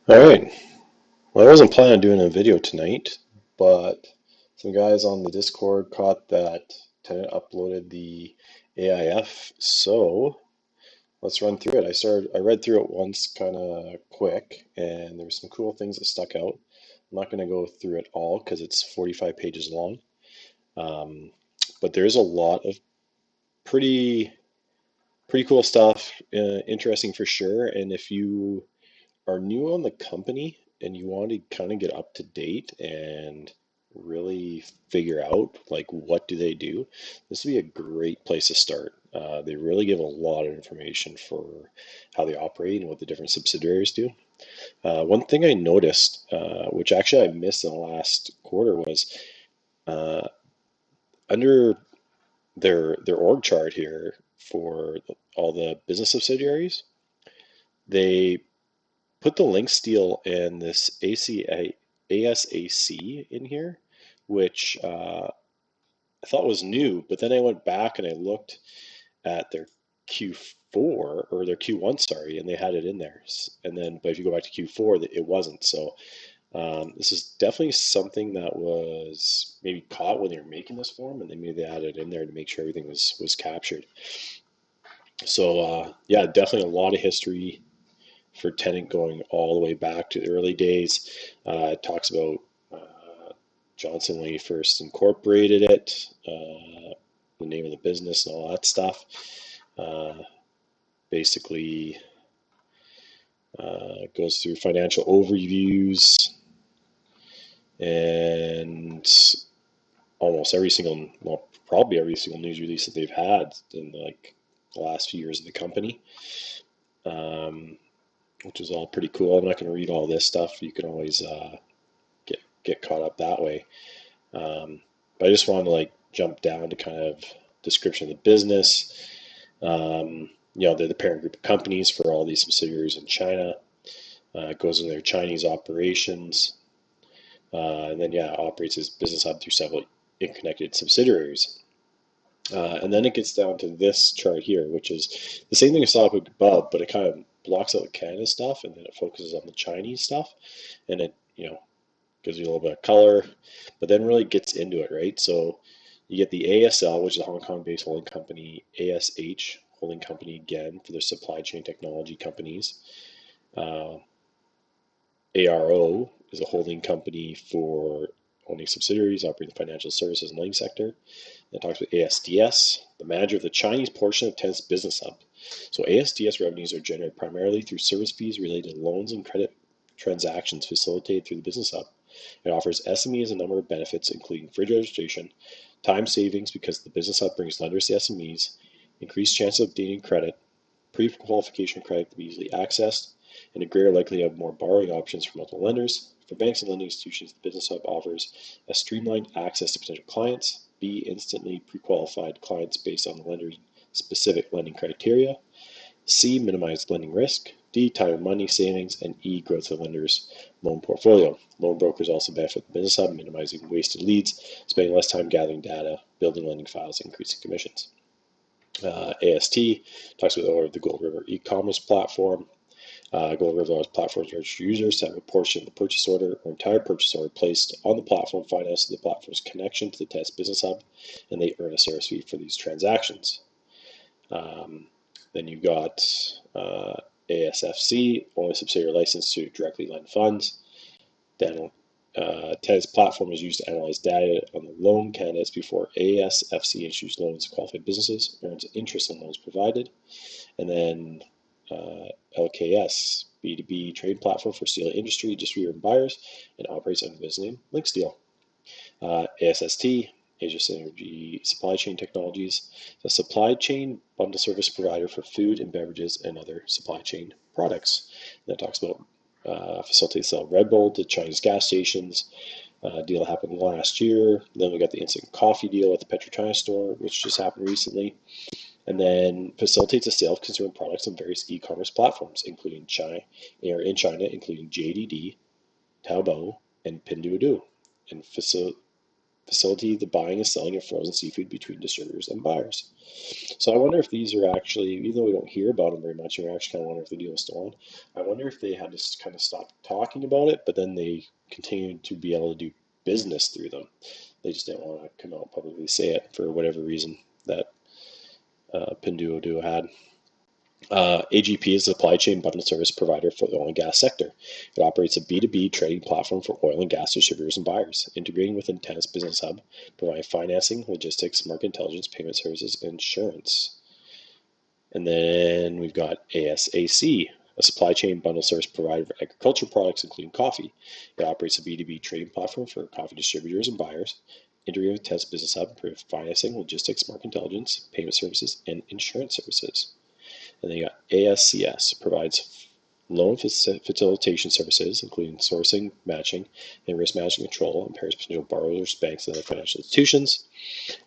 All right. Well, I wasn't planning on doing a video tonight, but some guys on the Discord caught that Tenet uploaded the AIF, so let's run through it. I read through it once kind of quick, and there were some cool things that stuck out. I'm not going to go through it all because it's 45 pages long, um, but there's a lot of pretty pretty cool stuff, interesting for sure. And if you are new on the company and you want to kind of get up to date and really figure out like what do they do, this would be a great place to start. They really give a lot of information for how they operate and what the different subsidiaries do. One thing I noticed, which actually I missed in the last quarter, was uh, under their org chart here for all the business subsidiaries, they put the link steel and this ASAC in here, which I thought was new, but then I went back and I looked at their Q4 or their Q1, sorry, and they had it in there. And then, but if you go back to Q4, it wasn't. So this is definitely something that was maybe caught when they were making this form, and they maybe they added it in there to make sure everything was captured. So yeah, definitely a lot of history for Tenet going all the way back to the early days. It talks about Johnson when he first incorporated it, the name of the business, and all that stuff. Uh, Basically, goes through financial overviews and almost every single, well, probably every single news release that they've had in like the last few years of the company, um, which is all pretty cool. I'm not going to read all this stuff. You can always get caught up that way. But I just wanted to like jump down to kind of description of the business. They're the parent group of companies for all these subsidiaries in China. It goes in their Chinese operations, and then yeah, operates as business hub through several interconnected subsidiaries. And then it gets down to this chart here, which is the same thing I saw up above, but it kind of blocks out the Canada stuff, and then it focuses on the Chinese stuff, and it gives you a little bit of color, but then really gets into it, right? So you get the ASL, which is a Hong Kong-based holding company, ASH holding company again for their supply chain technology companies. Uh, ARO is a holding company for owning subsidiaries operating the financial services and lending sector. It talks about ASDS, the manager of the Chinese portion of Tenet's business hub. So ASDS revenues are generated primarily through service fees related to loans and credit transactions facilitated through the business hub. It offers SMEs a number of benefits, including fridge registration, time savings because the business hub brings lenders to SMEs, increased chance of obtaining credit, pre-qualification credit can be easily accessed, and a greater likelihood of more borrowing options from multiple lenders. For banks and lending institutions, the Business Hub offers a streamlined access to potential clients, B, instantly pre-qualified clients based on the lender's specific lending criteria, C, minimized lending risk, D, time and money savings, and E, growth of the lender's loan portfolio. Loan brokers also benefit the Business Hub, minimizing wasted leads, spending less time gathering data, building lending files, and increasing commissions. AST talks about the Gold River e-commerce platform. Gold River allows platforms registered users to have a portion of the purchase order or entire purchase order placed on the platform financed the platform's connection to the Test Business Hub, and they earn a service fee for these transactions. Then you got ASFC, only subsidiary licensed to directly lend funds. Then TED's platform is used to analyze data on the loan candidates before ASFC issues loans to qualified businesses, earns interest on loans provided. And then LKS, B2B trade platform for steel industry, distributor and buyers, and operates under the business name LinkSteel. ASST, Asia Synergy Supply Chain Technologies, a supply chain bundle service provider for food and beverages and other supply chain products. And that talks about facilitates sell Red Bull to Chinese gas stations. Deal happened last year. Then we got the instant coffee deal at the PetroChina store, which just happened recently. And then facilitates the sale of consumer products on various e-commerce platforms, including in China, including JDD, Taobao, and Pinduoduo, and facilitate the buying and selling of frozen seafood between distributors and buyers. So I wonder if these are actually, even though we don't hear about them very much, and we actually kind of wonder if the deal is still on. I wonder if they had to kind of stop talking about it, but then they continued to be able to do business through them. They just didn't want to come out and publicly say it for whatever reason that Pinduoduo had. AGP is a supply chain bundle service provider for the oil and gas sector. It operates a B2B trading platform for oil and gas distributors and buyers, integrating with Tenet's Business Hub, providing financing, logistics, market intelligence, payment services, and insurance. And then we've got ASAC, a supply chain bundle service provider for agriculture products, including coffee. It operates a B2B trading platform for coffee distributors and buyers, integrating with Tenet's Business Hub, providing financing, logistics, market intelligence, payment services, and insurance services. And then you got ASCS, provides loan facilitation services, including sourcing, matching, and risk management control, and pairs potential borrowers, banks, and other financial institutions.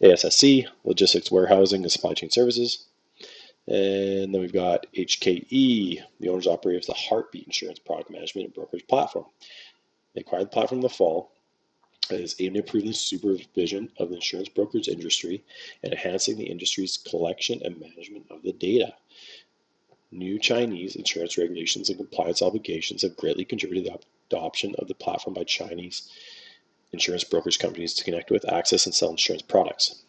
ASSC, logistics, warehousing, and supply chain services. And then we've got HKE, the owners operators of the Heartbeat Insurance product management and brokerage platform. They acquired the platform in the fall. It is aimed at improving the supervision of the insurance brokerage industry and enhancing the industry's collection and management of the data. New Chinese insurance regulations and compliance obligations have greatly contributed to the adoption of the platform by Chinese insurance brokerage companies to connect with, access, and sell insurance products.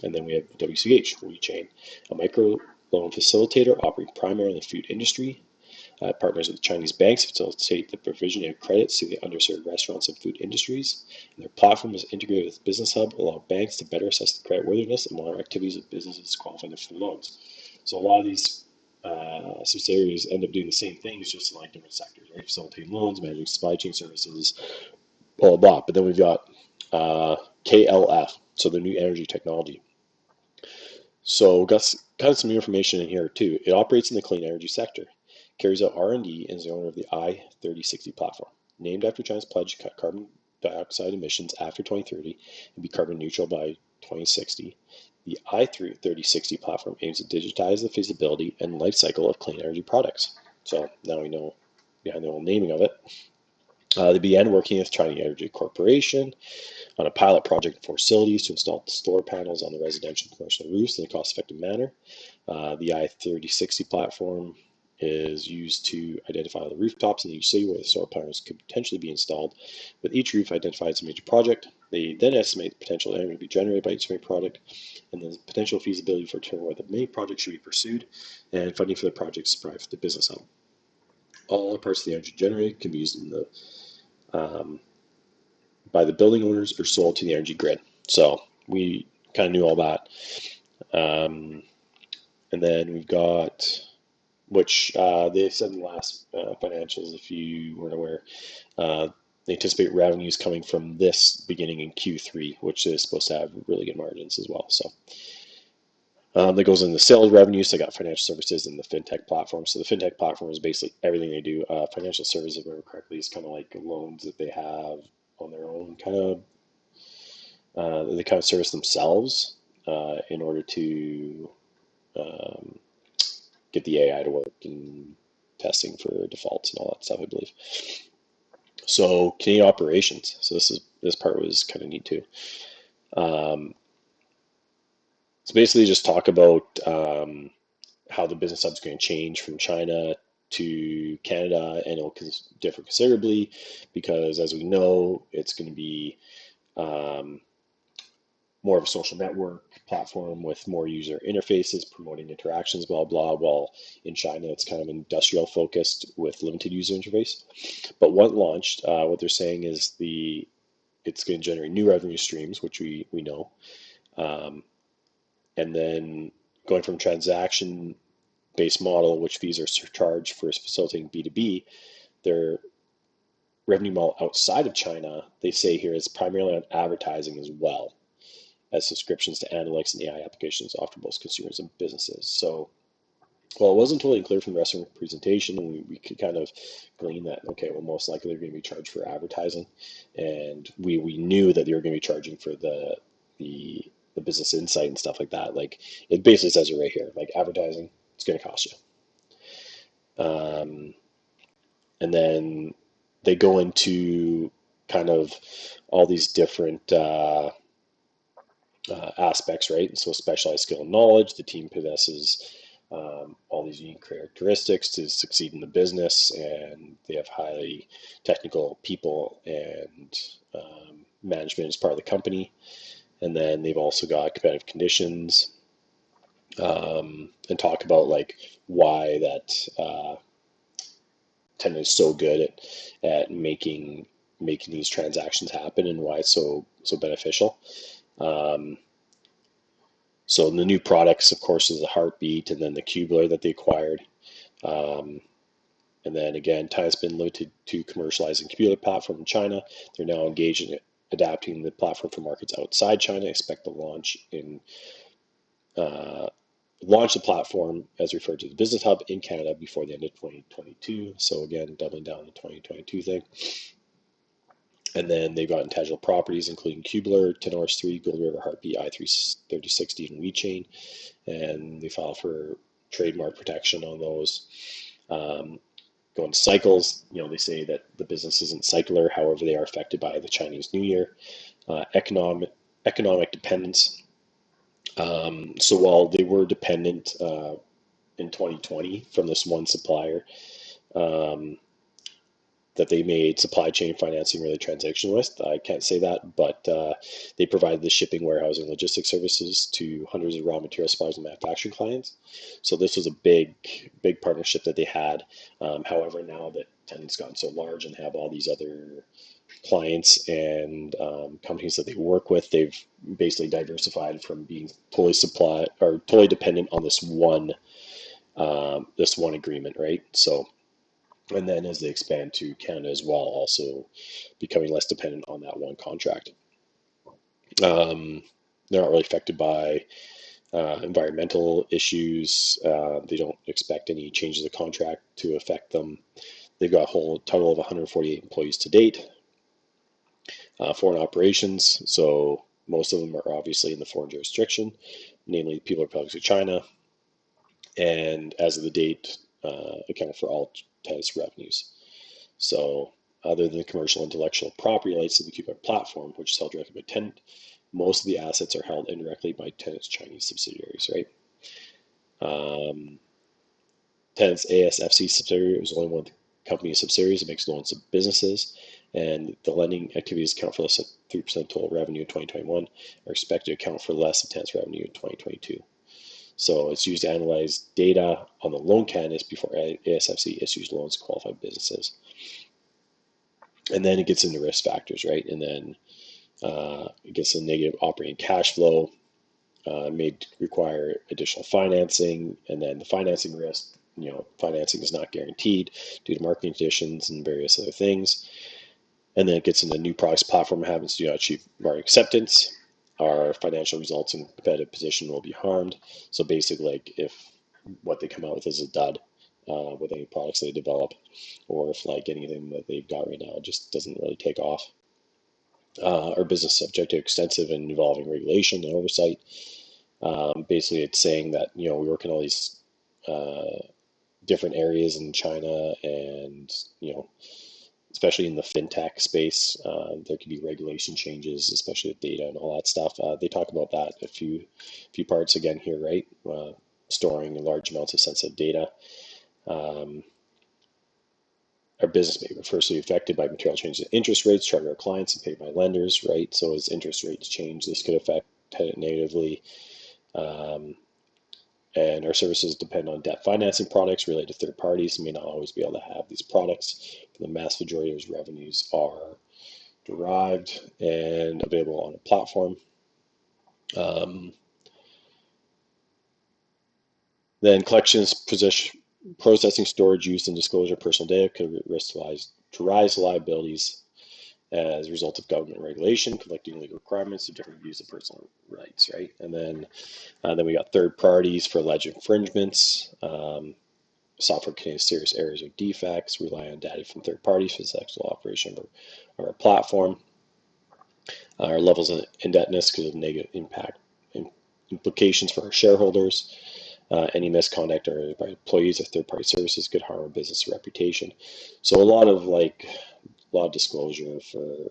And then we have WCH, WeChain, a micro loan facilitator operating primarily in the food industry. Partners with Chinese banks facilitate the provision of credits to the underserved restaurants and food industries. And their platform is integrated with Business Hub, allowing banks to better assess the creditworthiness and monitor activities of businesses qualifying for loans. So a lot of these subsidiaries end up doing the same things, just in like different sectors, right? Facilitating loans, managing supply chain services, blah, blah, blah. But then we've got KLF, so the new energy technology. So got kind of some new information in here too. It operates in the clean energy sector, carries out R&D, and is the owner of the I-3060 platform, named after China's pledge to cut carbon dioxide emissions after 2030 and be carbon neutral by 2060. The I-3060 platform aims to digitize the feasibility and life cycle of clean energy products. So now we know behind the old naming of it. They began working with China Energy Corporation on a pilot project for facilities to install solar panels on the residential and commercial roofs in a cost-effective manner. The I-3060 platform is used to identify the rooftops in each city where the solar panels could potentially be installed, with each roof identified as a major project. They then estimate the potential energy to be generated by each project, and the potential feasibility for determining whether many projects should be pursued, and funding for the projects is provided for the business hub. All parts of the energy generated can be used in the by the building owners or sold to the energy grid. So we kind of knew all that. And then we've got, which they said in the last financials, if you weren't aware, they anticipate revenues coming from this beginning in Q3, which is supposed to have really good margins as well. So that goes into sales revenues. They got financial services and the Fintech platform. So the Fintech platform is basically everything they do. Financial services, if I remember correctly, is kind of like loans that they have on their own, they kind of service themselves in order to get the AI to work and testing for defaults and all that stuff, I believe. So Canadian operations. So this part was kind of neat too. So basically, just talk about how the business hub is going to change from China to Canada, and it'll differ considerably because, as we know, it's going to be more of a social network platform with more user interfaces, promoting interactions, blah, blah. While in China, it's kind of industrial focused with limited user interface. But what launched, what they're saying is it's going to generate new revenue streams, which we know. And then going from transaction-based model, which fees are charged for facilitating B2B, their revenue model outside of China, they say here, is primarily on advertising as well as subscriptions to analytics and AI applications offered both consumers and businesses. So, well, it wasn't totally clear from the rest of the presentation, and we could kind of glean that, okay, well, most likely they're going to be charged for advertising, and we knew that they were going to be charging for the business insight and stuff like that. Like, it basically says it right here, like advertising, it's going to cost you. And then they go into kind of all these different aspects, right? So specialized skill and knowledge. The team possesses all these unique characteristics to succeed in the business, and they have highly technical people and management as part of the company. And then they've also got competitive conditions, and talk about like why that Tenet is so good at making these transactions happen and why it's so beneficial. Um, so the new products, of course, is the Heartbeat and then the Cubular that they acquired. Um, and then again, Tenet's been limited to commercializing Cubular platform in China. They're now engaged in adapting the platform for markets outside China. Expect to launch the platform as referred to the Business Hub in Canada before the end of 2022. So again, doubling down on the 2022 thing. And then they've got intangible properties, including Cubular, Tenor's 3, Gold River, Heartbeat, i33060, and WeChain. And they file for trademark protection on those. Going to cycles, they say that the business isn't cycler, however, they are affected by the Chinese New Year. Economic dependence. So while they were dependent in 2020 from this one supplier, um, that they made supply chain financing really transaction with. I can't say that, but they provided the shipping, warehousing, logistics services to hundreds of raw material suppliers and manufacturing clients. So this was a big partnership that they had. However, now that Tenet's gotten so large and have all these other clients and companies that they work with, they've basically diversified from being totally dependent on this one agreement, right? So, and then as they expand to Canada as well, also becoming less dependent on that one contract. They're not really affected by environmental issues. They don't expect any changes of contract to affect them. They've got a whole total of 148 employees to date. Foreign operations, so most of them are obviously in the foreign jurisdiction, namely People Republic of China, and as of the date, account for all Tenet's revenues. So other than the commercial intellectual property rights to the Cuba platform, which is held directly by Tenet, most of the assets are held indirectly by Tenet's Chinese subsidiaries, right? Tenet's ASFC subsidiary was only one of the company's subsidiaries that makes loans to businesses, and the lending activities account for less than 3% total revenue in 2021, are expected to account for less than Tenet's revenue in 2022. So it's used to analyze data on the loan canvas before ASFC issues loans to qualified businesses. And then it gets into risk factors, right? And then it gets a negative operating cash flow, may require additional financing, and then the financing risk, financing is not guaranteed due to marketing conditions and various other things. And then it gets into new products platform happens to achieve market acceptance. Our financial results and competitive position will be harmed. So basically, like if what they come out with is a dud with any products they develop, or if like anything that they've got right now just doesn't really take off. Our business is subject to extensive and evolving regulation and oversight. Basically, it's saying that we work in all these different areas in China, and especially in the fintech space, there could be regulation changes, especially with data and all that stuff. They talk about that a few parts again here, right? Storing large amounts of sensitive data. Our business may be firstly affected by material changes in interest rates charged our clients and paid by lenders, right? So as interest rates change, this could affect Tenet negatively. And our services depend on debt financing products related to third parties and may not always be able to have these products. The vast majority of those revenues are derived and available on a platform. Then collections, processing, storage, use, and disclosure of personal data could risk to rise liabilities as a result of government regulation, conflicting legal requirements, and different views of personal rights, right? And then we got third parties for alleged infringements. Software contains serious errors or defects, rely on data from third parties for the successful operation of our platform. Our levels of indebtedness could have negative implications for our shareholders. Any misconduct or by employees of third-party services could harm our business reputation. So a lot of disclosure for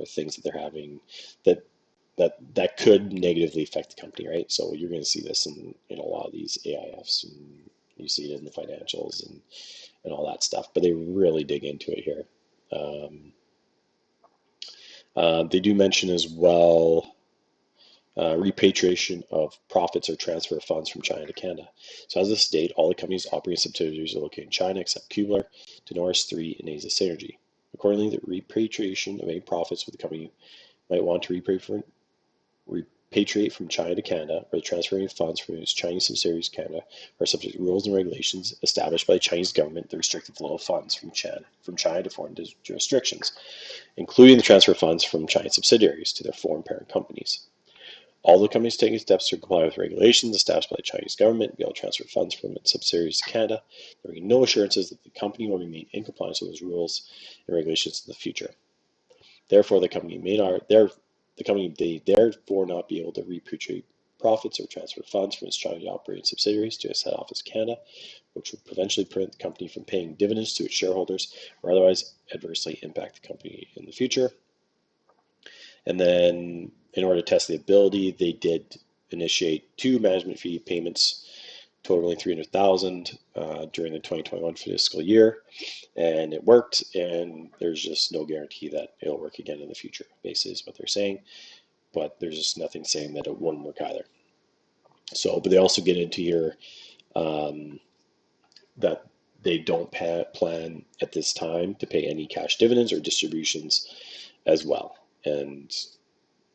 things that they're having that that could negatively affect the company, right? So you're going to see this in a lot of these AIFs, and you see it in the financials and all that stuff. But they really dig into it here. They do mention as well repatriation of profits or transfer of funds from China to Canada. So as of this date, all the companies operating subsidiaries are located in China except Kubler, Tenoris 3, and Asia Synergy. Accordingly, the repatriation of any profits with the company might want to repatriate from China to Canada, or the transferring of funds from its Chinese subsidiaries to Canada are subject to rules and regulations established by the Chinese government that restrict the flow of funds from China to foreign jurisdictions, including the transfer of funds from Chinese subsidiaries to their foreign parent companies. All the companies taking steps to comply with regulations established by the Chinese government to be able to transfer funds from its subsidiaries to Canada. There are no assurances that the company will remain in compliance with those rules and regulations in the future. Therefore, the company may therefore not be able to repatriate profits or transfer funds from its China operating subsidiaries to its head office in Canada, which would potentially prevent the company from paying dividends to its shareholders or otherwise adversely impact the company in the future. And then, in order to test the ability, they did initiate 2 management fee payments totaling $300,000 during the 2021 fiscal year, and it worked. And there's just no guarantee that it'll work again in the future. Basically, is what they're saying, but there's just nothing saying that it wouldn't work either. So, but they also get into here that they don't plan at this time to pay any cash dividends or distributions as well, and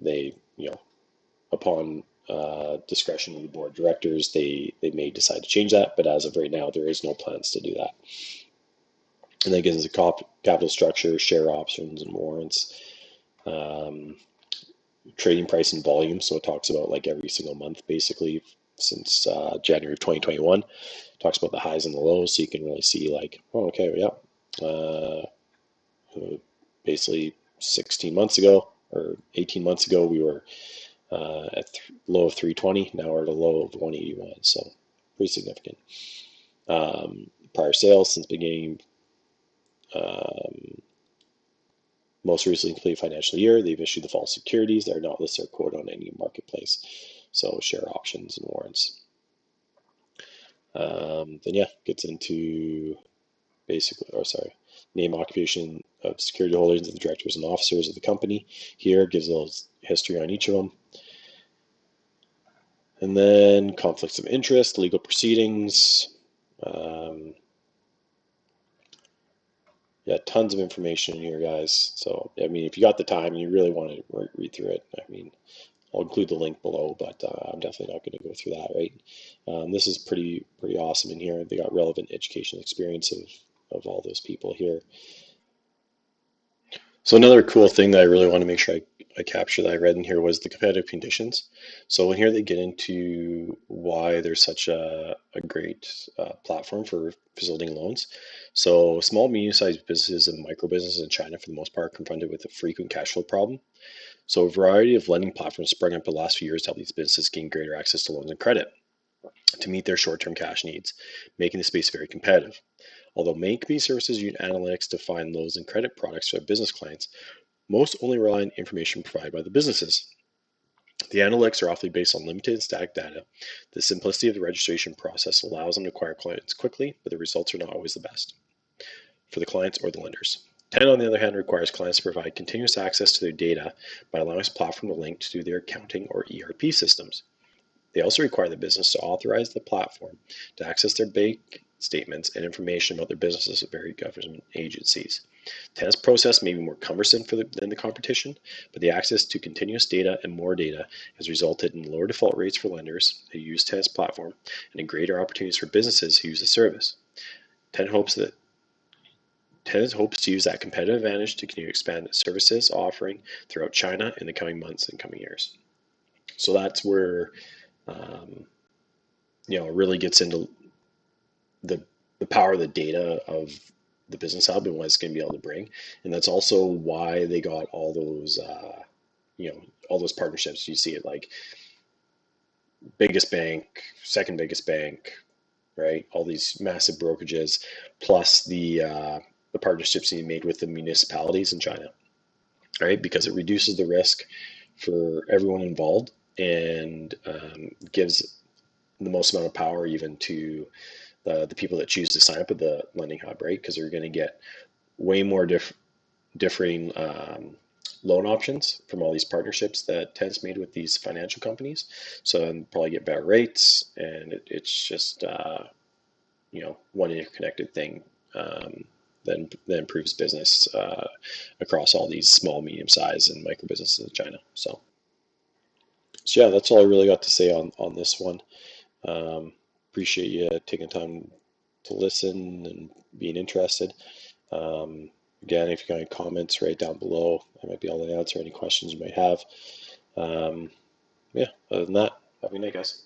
they, upon discretion of the board of directors, they may decide to change that, but as of right now, there is no plans to do that. And that gives us a capital structure, share options and warrants, trading price and volume. So it talks about like every single month, basically, since January of 2021. Talks about the highs and the lows, so you can really see like, oh, okay, yeah. Basically 16 months ago or 18 months ago, we were at low of 320. Now we're at a low of 181. So pretty significant. Prior sales since beginning most recently completed financial year, they've issued the false securities that are not listed or quoted on any marketplace. So share options and warrants. Then yeah, gets into name, occupation of security holders and the directors and officers of the company. Here gives a little history on each of them. And then conflicts of interest, legal proceedings. Yeah, tons of information here, guys. So, I mean, if you got the time and you really want to read through it, I mean, I'll include the link below, but I'm definitely not going to go through that, right? This is pretty awesome in here. They got relevant education experience of all those people here. So another cool thing that I really want to make sure I capture that I read in here was the competitive conditions. So in here they get into why there's such a great platform for facilitating loans. So small, medium-sized businesses and micro businesses in China, for the most part, are confronted with a frequent cash flow problem. So a variety of lending platforms sprung up in the last few years to help these businesses gain greater access to loans and credit to meet their short-term cash needs, making the space very competitive. Although many community services use analytics to find loans and credit products for their business clients, most only rely on information provided by the businesses. The analytics are often based on limited and static data. The simplicity of the registration process allows them to acquire clients quickly, but the results are not always the best for the clients or the lenders. Tenet, on the other hand, requires clients to provide continuous access to their data by allowing its platform to link to their accounting or ERP systems. They also require the business to authorize the platform to access their bank statements and information about their businesses with various government agencies. Tenet's process may be more cumbersome than the competition, but the access to continuous data and more data has resulted in lower default rates for lenders who use Tenet's platform and in greater opportunities for businesses who use the service. Tenet hopes to use that competitive advantage to continue to expand its services offering throughout China in the coming months and coming years. So that's where it really gets into the power of the data of the business hub and what it's going to be able to bring. And that's also why they got all those all those partnerships. You see it like biggest bank, second biggest bank, right? All these massive brokerages, plus the partnerships he made with the municipalities in China, right? Because it reduces the risk for everyone involved, and gives the most amount of power even to the people that choose to sign up with the lending hub, right? Because they're going to get way more differing loan options from all these partnerships that Tenet's made with these financial companies. So and probably get better rates, and it's just one interconnected thing that improves business across all these small, medium size, and micro businesses in China. So yeah, that's all I really got to say on this one. Appreciate you taking time to listen and being interested. Again, if you got any comments, right down below, I might be able to answer any questions you might have. Yeah, other than that, have a good night, guys.